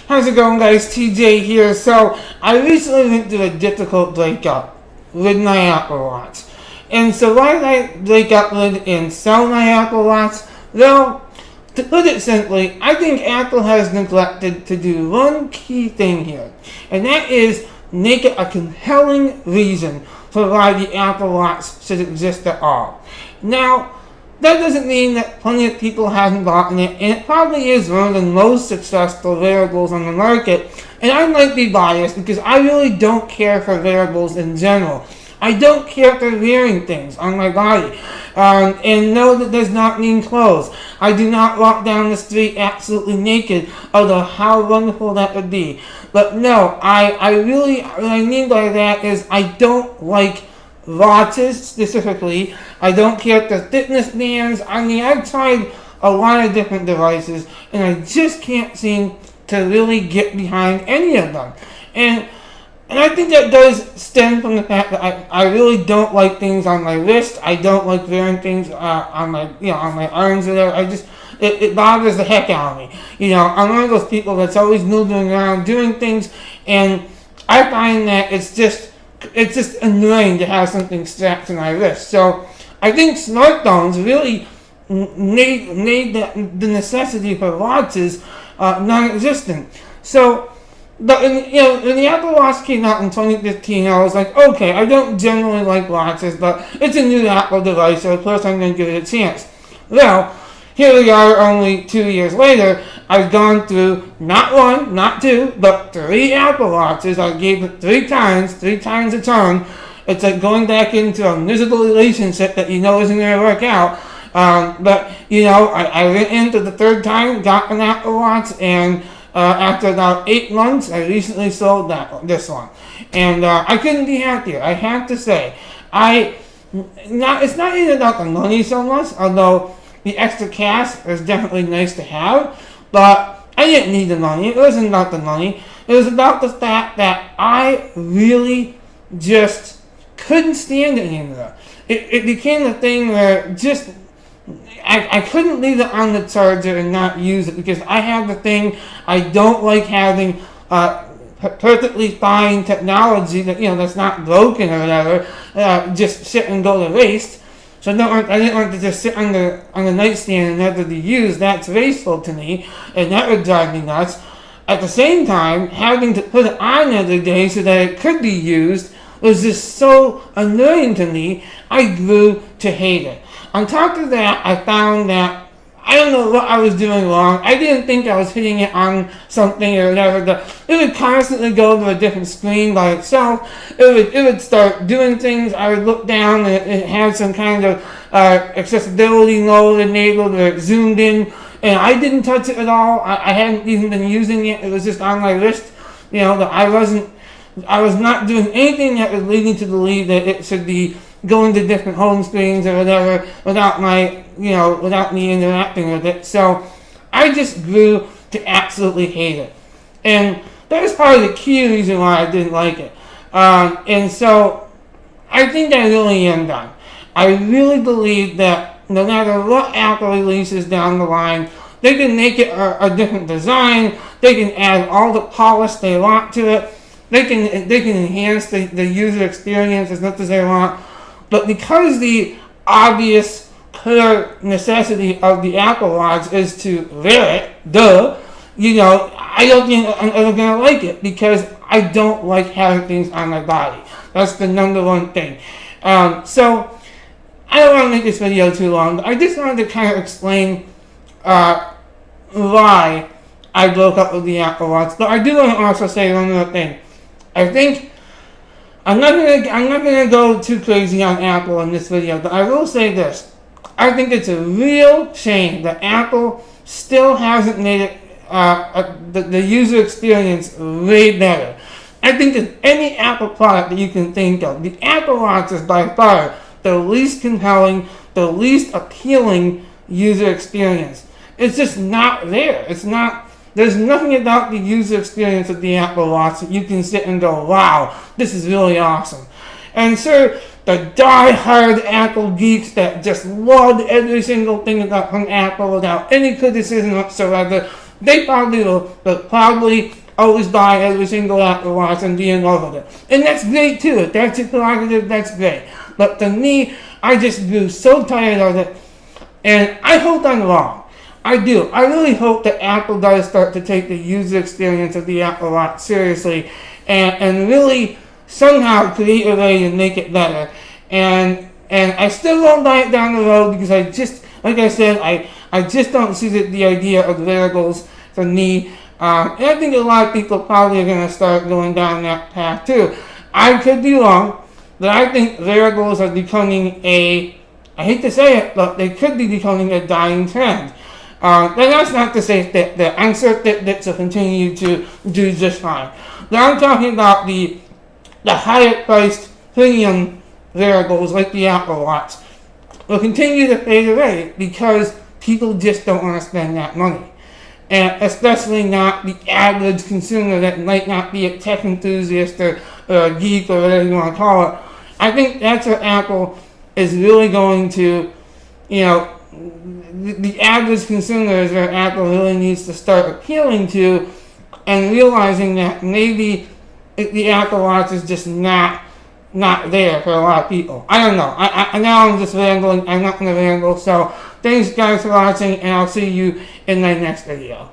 How's it going, guys? TJ here. So, I recently went through a difficult breakup with my Apple Watch. And so, why did I break up with and sell my Apple Watch? Well, to put it simply, I think Apple has neglected to do one key thing here. And that is make it a compelling reason for why the Apple Watch should exist at all. Now, that doesn't mean that plenty of people haven't gotten it, and it probably is one of the most successful wearables on the market. And I might be biased because I really don't care for wearables in general. I don't care for wearing things on my body. And no, that does not mean clothes. I do not walk down the street absolutely naked, although how wonderful that would be. But no, I really, what I mean by that is I don't like watches specifically. I don't care if they're fitness bands. I mean, I've tried a lot of different devices, and I just can't seem to really get behind any of them. And I think that does stem from the fact that I really don't like things on my wrist. I don't like wearing things on my on my arms or whatever. It bothers the heck out of me. I'm one of those people that's always moving around doing things, and I find that it's just annoying to have something strapped to my wrist. So I think smartphones really made the necessity for watches non-existent. So, when the Apple Watch came out in 2015, I was like, okay, I don't generally like watches, but it's a new Apple device, so of course I'm going to give it a chance. Well, here we are only 2 years later. I've gone through not one, not two, but 3 Apple Watches. I gave it 3 times a charm. It's like going back into a miserable relationship that isn't going to work out. But I went into the 3rd time, got an Apple Watch, and after about 8 months, I recently sold this one. And I couldn't be happier, I have to say. It's not even about the money so much, although the extra cash is definitely nice to have, but I didn't need the money. It wasn't about the money. It was about the fact that I really just couldn't stand it anymore. It became a thing where I couldn't leave it on the charger and not use it because I have the thing. I don't like having perfectly fine technology that's not broken or whatever just sit and go to waste. So I didn't want to just sit on the nightstand and never be used. That's wasteful to me, and that would drive me nuts. At the same time, having to put it on every day so that it could be used was just so annoying to me, I grew to hate it. On top of that, I found that I don't know what I was doing wrong. I didn't think I was hitting it on something or whatever. It would constantly go to a different screen by itself. It would start doing things. I would look down and it had some kind of accessibility mode enabled where it zoomed in. And I didn't touch it at all. I hadn't even been using it. It was just on my wrist. I was not doing anything that would lead me to believe that it should be going to different home screens or whatever without me interacting with it. So I just grew to absolutely hate it. And that was probably the key reason why I didn't like it. And so I think I really am done. I really believe that no matter what Apple releases down the line, they can make it a different design. They can add all the polish they want to it. They can enhance the user experience as much as they want. But because the obvious, clear necessity of the Apple Watch is to wear it, I don't think I'm ever going to like it because I don't like having things on my body. That's the number one thing. So, I don't want to make this video too long, but I just wanted to kind of explain why I broke up with the Apple Watch. But I do want to also say one more thing. I think I'm not gonna go too crazy on Apple in this video, but I will say this. I think it's a real shame that Apple still hasn't made it the user experience way better. I think that any Apple product that you can think of, the Apple Watch is by far the least compelling, the least appealing user experience. It's just not there. There's nothing about the user experience of the Apple Watch that you can sit and go, wow, this is really awesome. And sure, the die-hard Apple geeks that just loved every single thing about from Apple without any criticism whatsoever, they probably will proudly always buy every single Apple Watch and be in love with it. And that's great too. If that's your prerogative, that's great. But to me, I just grew so tired of it. And I hope I'm wrong. I do. I really hope that Apple does start to take the user experience of the Apple Watch seriously and really somehow create a way to make it better. And I still won't buy it down the road because I just, like I said, I just don't see the idea of wearables for me. And I think a lot of people probably are going to start going down that path too. I could be wrong, but I think wearables are becoming I hate to say it, but they could be becoming a dying trend. And that's not to say that the answer Fitbits will continue to do just fine. Now I'm talking about the higher priced premium wearables like the Apple Watch will continue to fade away because people just don't want to spend that money. And especially not the average consumer that might not be a tech enthusiast or a geek or whatever you want to call it. I think that's what Apple is really going to, the average consumer is where Apple really needs to start appealing to and realizing that maybe the Apple Watch is just not there for a lot of people. I don't know. I now I'm just rambling. I'm not going to ramble. So thanks guys for watching, and I'll see you in my next video.